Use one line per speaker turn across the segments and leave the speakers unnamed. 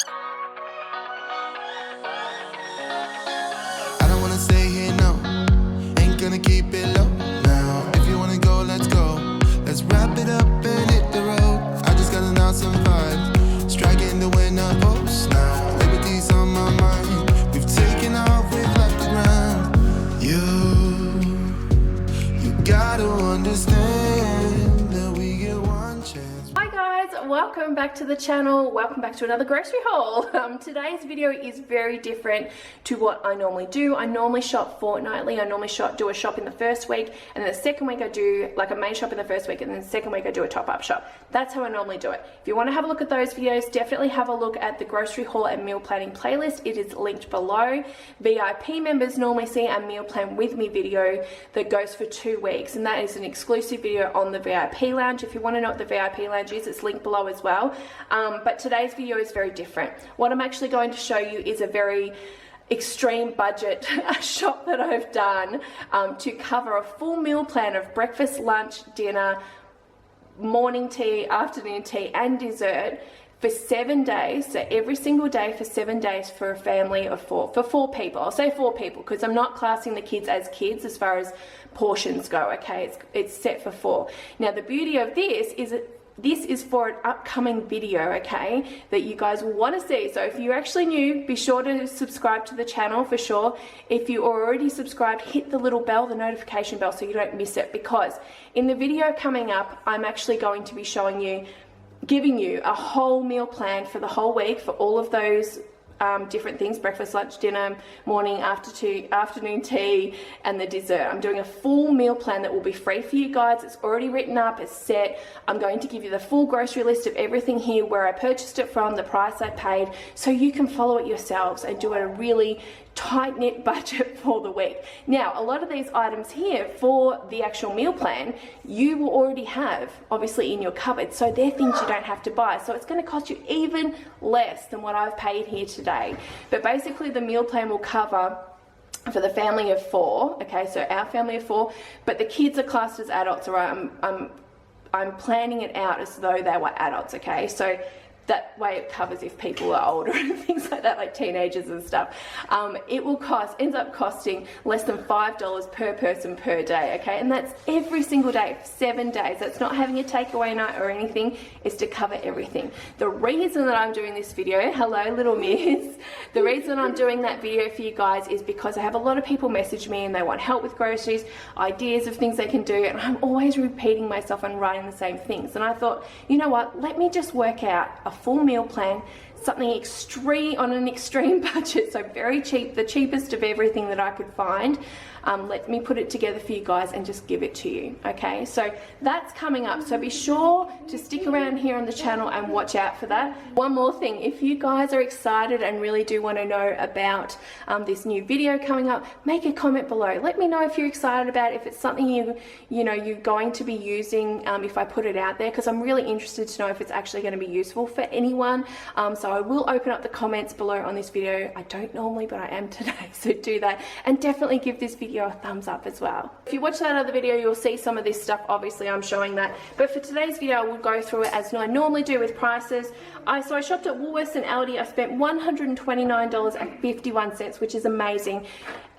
I don't wanna stay here, no. Ain't gonna keep it low now. If you wanna go, let's go. Let's wrap it up and hit the road. I just got an awesome vibe, striking the winner post now. Liberty's on my mind. We've taken off, we've left the ground. You gotta understand that we get one chance.
Hi guys, welcome back to the channel. Welcome back to another grocery haul. Today's video is very different to what I normally do. I normally shop fortnightly. I normally do a shop in the first week, and then the second week I do like a main shop in the first week, and then the second week I do a top-up shop. That's how I normally do it. If you want to have a look at those videos, definitely have a look at the grocery haul and meal planning playlist. It is linked below. VIP members normally see a meal plan with me video that goes for 2 weeks, and that is an exclusive video on the VIP lounge. If you want to know what the VIP lounge is, it's linked below as well. But today's video is very different. What I'm actually going to show you is a very extreme budget shop that I've done to cover a full meal plan of breakfast, lunch, dinner, morning tea, afternoon tea and dessert for 7 days. So every single day for 7 days for a family of 4, for 4 people. I'll say 4 people because I'm not classing the kids as far as portions go, okay? It's set for 4. Now the beauty of this is for an upcoming video, okay, that you guys will want to see. So if you're actually new, be sure to subscribe to the channel for sure. If you are already subscribed, hit the little bell, the notification bell, so you don't miss it, because in the video coming up, I'm actually going to be showing you, giving you a whole meal plan for the whole week for all of those different things: breakfast, lunch, dinner, morning, afternoon tea, and the dessert. I'm doing a full meal plan that will be free for you guys. It's already written up, it's set. I'm going to give you the full grocery list of everything here, where I purchased it from, the price I paid, so you can follow it yourselves and do a really tight-knit budget for the week. Now, a lot of these items here for the actual meal plan, you will already have, obviously, in your cupboard, so they're things you don't have to buy. So it's going to cost you even less than what I've paid here today. But basically, the meal plan will cover for the family of 4, okay, so our family of 4, but the kids are classed as adults, or I'm planning it out as though they were adults, okay? So that way it covers if people are older and things like that, like teenagers and stuff. It will ends up costing less than $5 per person per day, okay? And that's every single day, 7 days. That's not having a takeaway night or anything. It's to cover everything. The reason that I'm doing this video, hello little miss, the reason I'm doing that video for you guys is because I have a lot of people message me and they want help with groceries, ideas of things they can do, and I'm always repeating myself and writing the same things. And I thought, you know what, let me just work out a full meal plan, something extreme, on an extreme budget, so very cheap, the cheapest of everything that I could find. Let me put it together for you guys and just give it to you, okay? So that's coming up, so be sure to stick around here on the channel and watch out for that. One more thing, if you guys are excited and really do want to know about this new video coming up, make a comment below. Let me know if you're excited about it, if it's something you're going to be using if I put it out there, because I'm really interested to know if it's actually going to be useful for anyone. So I will open up the comments below on this video. I don't normally, but I am today, so do that, and definitely give this video a thumbs up as well. If you watch that other video, you'll see some of this stuff. Obviously I'm showing that, but for today's video I will go through it as I normally do with prices. So I shopped at Woolworths and Aldi. I spent $129.51, which is amazing.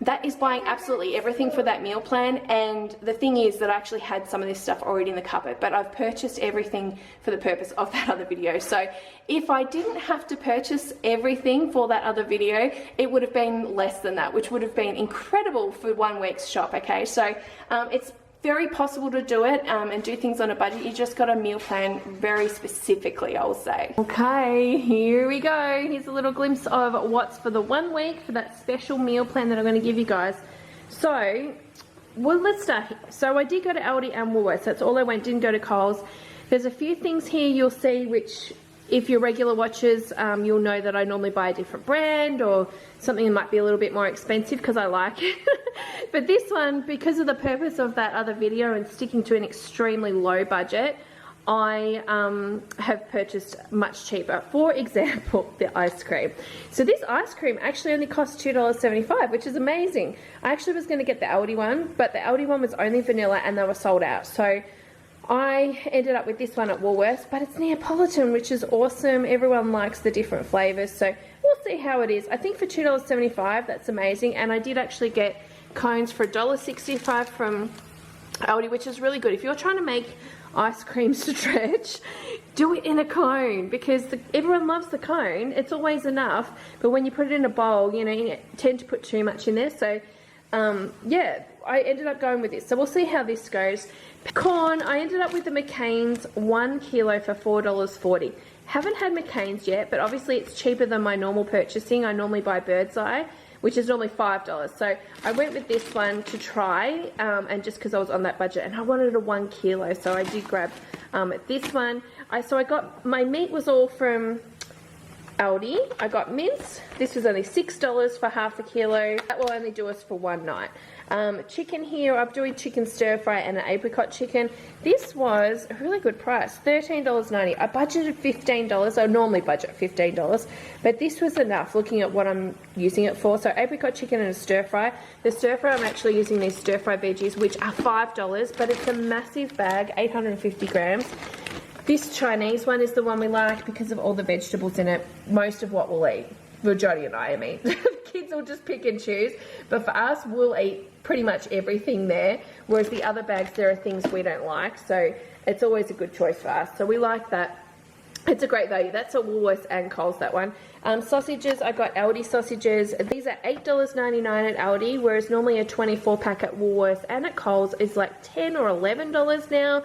That is buying absolutely everything for that meal plan, and the thing is that I actually had some of this stuff already in the cupboard, but I've purchased everything for the purpose of that other video. So if I didn't have to purchase everything for that other video, it would have been less than that, which would have been incredible for 1 week's shop, okay? So it's very possible to do it and do things on a budget. You just got a meal plan very specifically, I'll say. Okay, here we go. Here's a little glimpse of what's for the 1 week for that special meal plan that I'm going to give you guys. So, well, let's start here. So I did go to Aldi and Woolworths. That's all I went, didn't go to Coles. There's a few things here you'll see which, if you're regular watchers, you'll know that I normally buy a different brand or something that might be a little bit more expensive because I like it. But this one, because of the purpose of that other video and sticking to an extremely low budget, I have purchased much cheaper. For example, the ice cream. So this ice cream actually only cost $2.75, which is amazing. I actually was going to get the Aldi one, but the Aldi one was only vanilla and they were sold out. So I ended up with this one at Woolworths, but it's Neapolitan, which is awesome. Everyone likes the different flavours, so we'll see how it is. I think for $2.75, that's amazing. And I did actually get cones for $1.65 from Aldi, which is really good. If you're trying to make ice cream stretch, do it in a cone, because everyone loves the cone. It's always enough, but when you put it in a bowl, you know, you tend to put too much in there. So yeah, I ended up going with this. So we'll see how this goes. Corn, I ended up with the McCain's 1 kilo for $4.40. Haven't had McCain's yet, but obviously it's cheaper than my normal purchasing. I normally buy Bird's Eye, which is normally $5. So I went with this one to try, and just because I was on that budget, and I wanted a 1 kilo, so I did grab this one. So I got, my meat was all from Aldi. I got mince. This was only $6 for half a kilo. That will only do us for one night. Chicken here, I'm doing chicken stir fry and an apricot chicken. This was a really good price, $13.90. I budgeted $15. I normally budget $15, but this was enough looking at what I'm using it for. So apricot chicken and a stir fry. The stir fry, I'm actually using these stir fry veggies, which are $5, but it's a massive bag, 850 grams. This Chinese one is the one we like because of all the vegetables in it. Most of what we'll eat, Jodie and I mean. Kids will just pick and choose, but for us, we'll eat pretty much everything there, whereas the other bags, there are things we don't like, so it's always a good choice for us. So we like that. It's a great value. That's at Woolworths and Coles, that one. Sausages, I got Aldi sausages. These are $8.99 at Aldi, whereas normally a 24 pack at Woolworths and at Coles is like $10 or $11 now.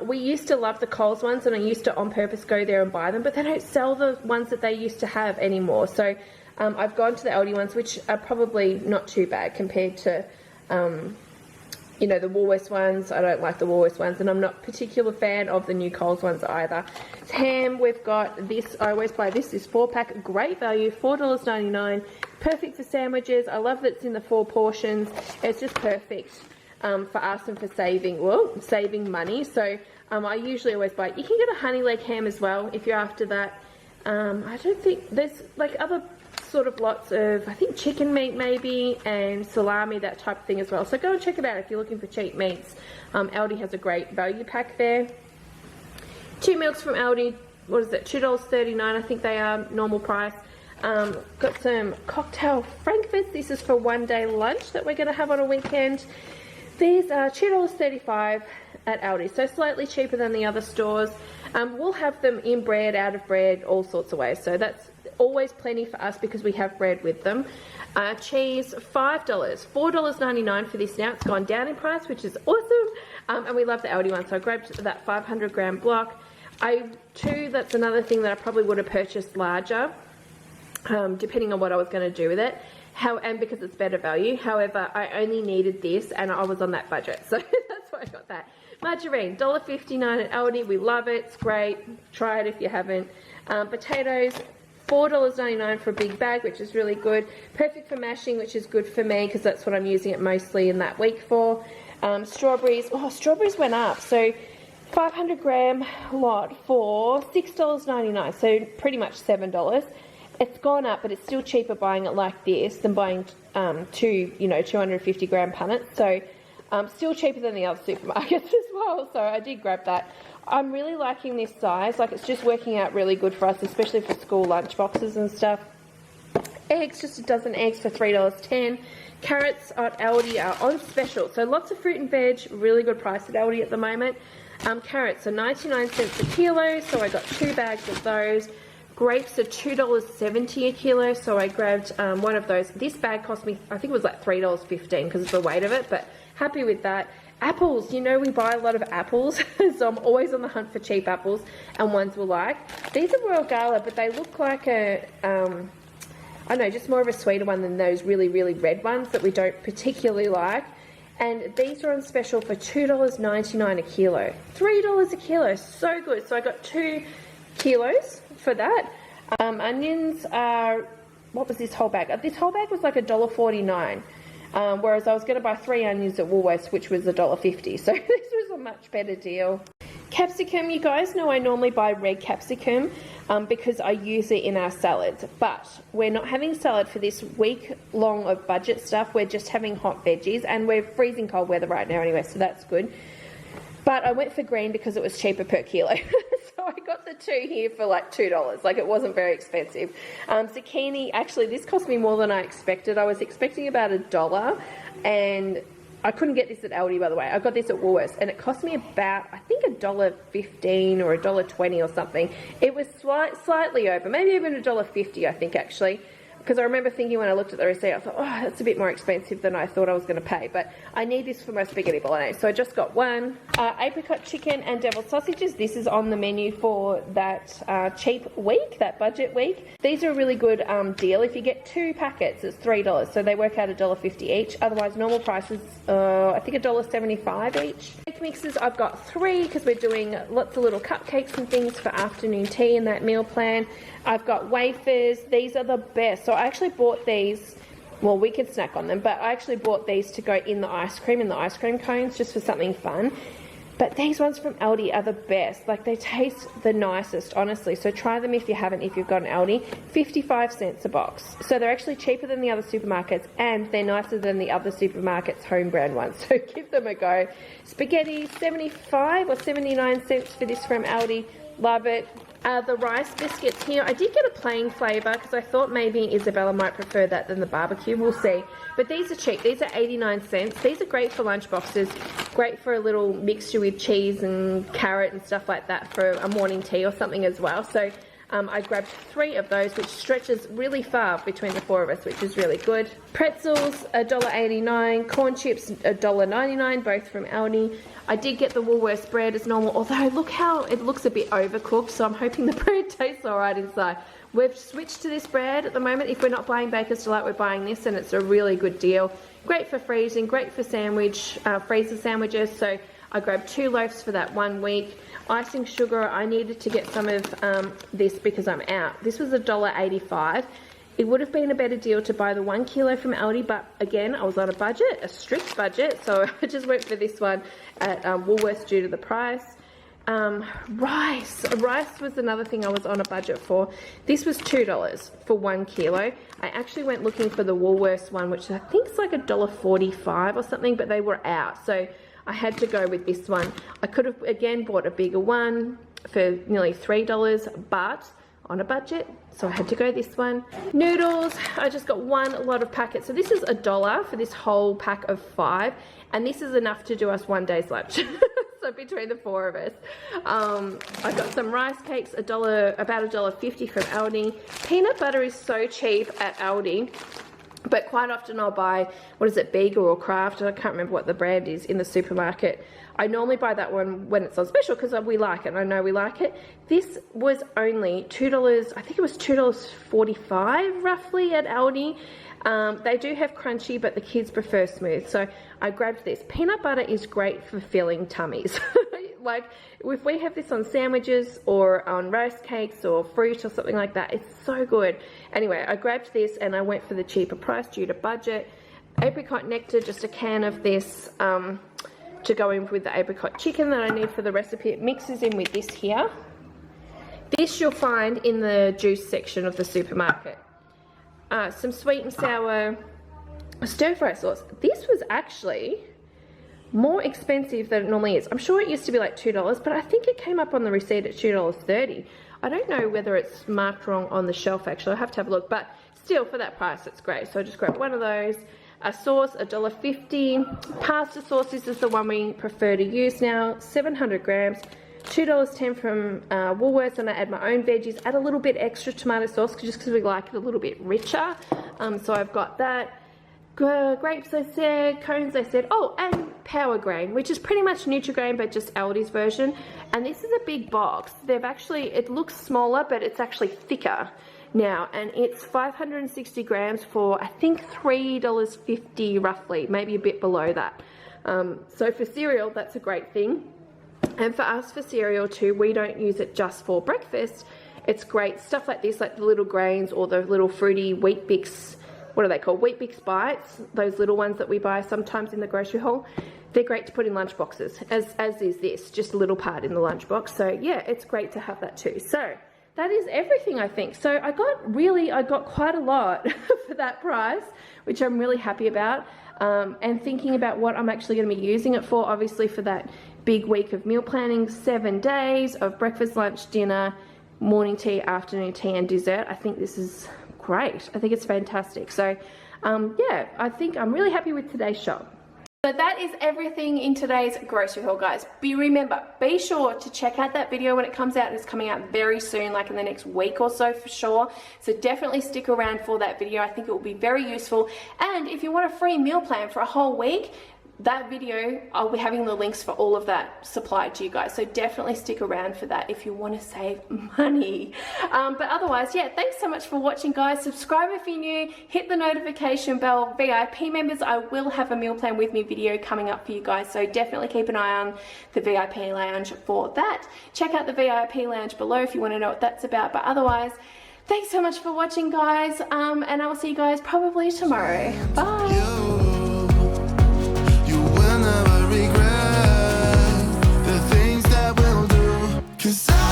We used to love the Coles ones, and I used to on purpose go there and buy them, but they don't sell the ones that they used to have anymore. So I've gone to the Aldi ones, which are probably not too bad compared to, you know, the Woolworths ones. I don't like the Woolworths ones, and I'm not a particular fan of the new Coles ones either. Ham, we've got this. I always buy this 4-pack, great value, $4.99, perfect for sandwiches. I love that it's in the 4 portions. It's just perfect for us and for saving money. So I usually always buy. You can get a honey leg ham as well if you're after that. I don't think there's like other sort of lots of, I think chicken meat maybe, and salami, that type of thing as well. So go and check it out if you're looking for cheap meats. Aldi has a great value pack there. 2 milks from Aldi, what is it, $2.39 I think they are, normal price. Got some cocktail Frankfurts. This is for one day lunch that we're going to have on a weekend. These are $2.35 at Aldi, so slightly cheaper than the other stores. We'll have them in bread, out of bread, all sorts of ways. So that's always plenty for us because we have bread with them. Cheese, $5, $4.99 for this now. It's gone down in price, which is awesome. And we love the Aldi one, so I grabbed that 500 gram block. That's another thing that I probably would have purchased larger, depending on what I was going to do with it. And because it's better value. However, I only needed this and I was on that budget, so that's why I got that. Margarine, $1.59 at Aldi. We love it. It's great. Try it if you haven't. Potatoes, $4.99 for a big bag, which is really good. Perfect for mashing, which is good for me because that's what I'm using it mostly in that week for. Strawberries. Oh, strawberries went up. So 500 gram lot for $6.99. So pretty much $7. It's gone up, but it's still cheaper buying it like this than buying 250 gram punnets. So still cheaper than the other supermarkets as well. So I did grab that. I'm really liking this size. Like, it's just working out really good for us, especially for school lunch boxes and stuff. Eggs, just a dozen eggs for $3.10. Carrots at Aldi are on special. So lots of fruit and veg, really good price at Aldi at the moment. Carrots are 99 cents a kilo, so I got 2 bags of those. Grapes are $2.70 a kilo, so I grabbed one of those. This bag cost me, I think it was like $3.15 because of the weight of it, but happy with that. Apples, you know we buy a lot of apples, so I'm always on the hunt for cheap apples and ones we like. These are Royal Gala, but they look like a, I don't know, just more of a sweeter one than those really, really red ones that we don't particularly like. And these are on special for $2.99 a kilo. $3 a kilo, so good. So I got 2 kilos for that. Onions are, what was this whole bag? This whole bag was like $1.49. Whereas I was going to buy 3 onions at Woolworths, which was $1.50. So this was a much better deal. Capsicum, you guys know I normally buy red capsicum because I use it in our salads. But we're not having salad for this week long of budget stuff. We're just having hot veggies, and we're freezing cold weather right now anyway, so that's good. But I went for green because it was cheaper per kilo. So I got the 2 here for like $2. Like, it wasn't very expensive. Zucchini, actually, this cost me more than I expected. I was expecting about $1, and I couldn't get this at Aldi, by the way. I got this at Woolworths, and it cost me about, I think, $1.15 or $1.20 or something. It was slightly over, maybe even $1.50, I think, actually. Because I remember thinking when I looked at the receipt, I thought, oh, that's a bit more expensive than I thought I was going to pay. But I need this for my spaghetti bolognese. So I just got one. Apricot chicken and deviled sausages. This is on the menu for that cheap week, that budget week. These are a really good deal. If you get 2 packets, it's $3. So they work out $1.50 each. Otherwise, normal prices, I think $1.75 each. Cake mixes, I've got 3 because we're doing lots of little cupcakes and things for afternoon tea in that meal plan. I've got wafers. These are the best. So I actually bought these, well, we can snack on them, but I actually bought these to go in the ice cream cones, just for something fun. But these ones from Aldi are the best. Like, they taste the nicest, honestly. So try them if you haven't, if you've got an Aldi. 55 cents a box. So they're actually cheaper than the other supermarkets, and they're nicer than the other supermarkets' home brand ones. So give them a go. Spaghetti, 75 or 79 cents for this from Aldi. Love it. The rice biscuits here, I did get a plain flavour because I thought maybe Isabella might prefer that than the barbecue. We'll see. But these are cheap. These are 89 cents. These are great for lunch boxes. Great for a little mixture with cheese and carrot and stuff like that for a morning tea or something as well. So I grabbed 3 of those, which stretches really far between the 4 of us, which is really good. Pretzels, $1.89. Corn chips, $1.99, both from Aldi. I did get the Woolworths bread as normal, although look how it looks a bit overcooked, so I'm hoping the bread tastes alright inside. We've switched to this bread at the moment. If we're not buying Baker's Delight, we're buying this, and it's a really good deal. Great for freezing, great for freezer sandwiches, so I grabbed 2 loaves for that 1 week. Icing sugar, I needed to get some of this because I'm out. This was $1.85. It would have been a better deal to buy the 1 kilo from Aldi, but again, I was on a budget, a strict budget, so I just went for this one at Woolworths due to the price. Rice was another thing I was on a budget for. This was $2 for 1 kilo. I actually went looking for the Woolworths one, which I think is like $1.45 or something, but they were out, so I had to go with this one. I could have again bought a bigger one for nearly $3, but on a budget, so I had to go this one. Noodles, I just got 1 lot of packets. So this is $1 for this whole pack of 5, and this is enough to do us 1 day's lunch. So between the 4 of us. I got some rice cakes, about $1.50 from Aldi. Peanut butter is so cheap at Aldi, but quite often I'll buy, what is it, Bega or Kraft, I can't remember what the brand is, in the supermarket. I normally buy that one when it's on special because we like it, and I know we like it. This was only $2, I think it was $2.45 roughly at Aldi. They do have crunchy, but the kids prefer smooth, so I grabbed this. Peanut butter is great for filling tummies. Like, if we have this on sandwiches or on roast cakes or fruit or something like that, it's so good. Anyway, I grabbed this and I went for the cheaper price due to budget. Apricot Nectar, just a can of this to go in with the apricot chicken that I need for the recipe. It mixes in with this here. This you'll find in the juice section of the supermarket. Some sweet and sour stir-fry sauce. This was actually more expensive than it normally is. I'm sure it used to be like $2, but I think it came up on the receipt at $2.30. I don't know whether it's marked wrong on the shelf, actually. I'll have to have a look, but still, for that price, it's great. So I just grabbed 1 of those. A sauce, $1.50. Pasta sauce, this is the one we prefer to use now. 700 grams, $2.10 from Woolworths, and I add my own veggies. Add a little bit extra tomato sauce just because we like it a little bit richer. So I've got that. Grapes, I said. Cones, I said. Oh, and Power Grain, which is pretty much Nutri-Grain, but just Aldi's version. And this is a big box. They've actually, it looks smaller, but it's actually thicker now, and it's 560 grams for I think $3.50 roughly, maybe a bit below that. So for cereal, that's a great thing. And for us, for cereal too, we don't use it just for breakfast. It's great stuff like this, like the little grains or the little fruity Wheat Bix, what are they called? Wheat Bix Bites, those little ones that we buy sometimes in the grocery haul. They're great to put in lunch boxes, as is this, just a little part in the lunchbox. So yeah, it's great to have that too. So that is everything, I think. So I got quite a lot for that price, which I'm really happy about. And thinking about what I'm actually going to be using it for, obviously for that big week of meal planning, 7 days of breakfast, lunch, dinner, morning tea, afternoon tea, and dessert. I think this is great. I think it's fantastic. So yeah, I think I'm really happy with today's shop. So that is everything in today's grocery haul, guys. Remember, be sure to check out that video when it comes out. It's coming out very soon, like in the next week or so for sure. So definitely stick around for that video. I think it will be very useful. And if you want a free meal plan for a whole week, that video, I'll be having the links for all of that supplied to you guys. So definitely stick around for that if you want to save money. But otherwise, yeah, thanks so much for watching, guys. Subscribe if you're new, hit the notification bell. VIP members, I will have a meal plan with me video coming up for you guys. So definitely keep an eye on the VIP lounge for that. Check out the VIP lounge below if you want to know what that's about. But otherwise, thanks so much for watching, guys. And I will see you guys probably tomorrow. Bye.
Never regret the things that we'll do, 'cause I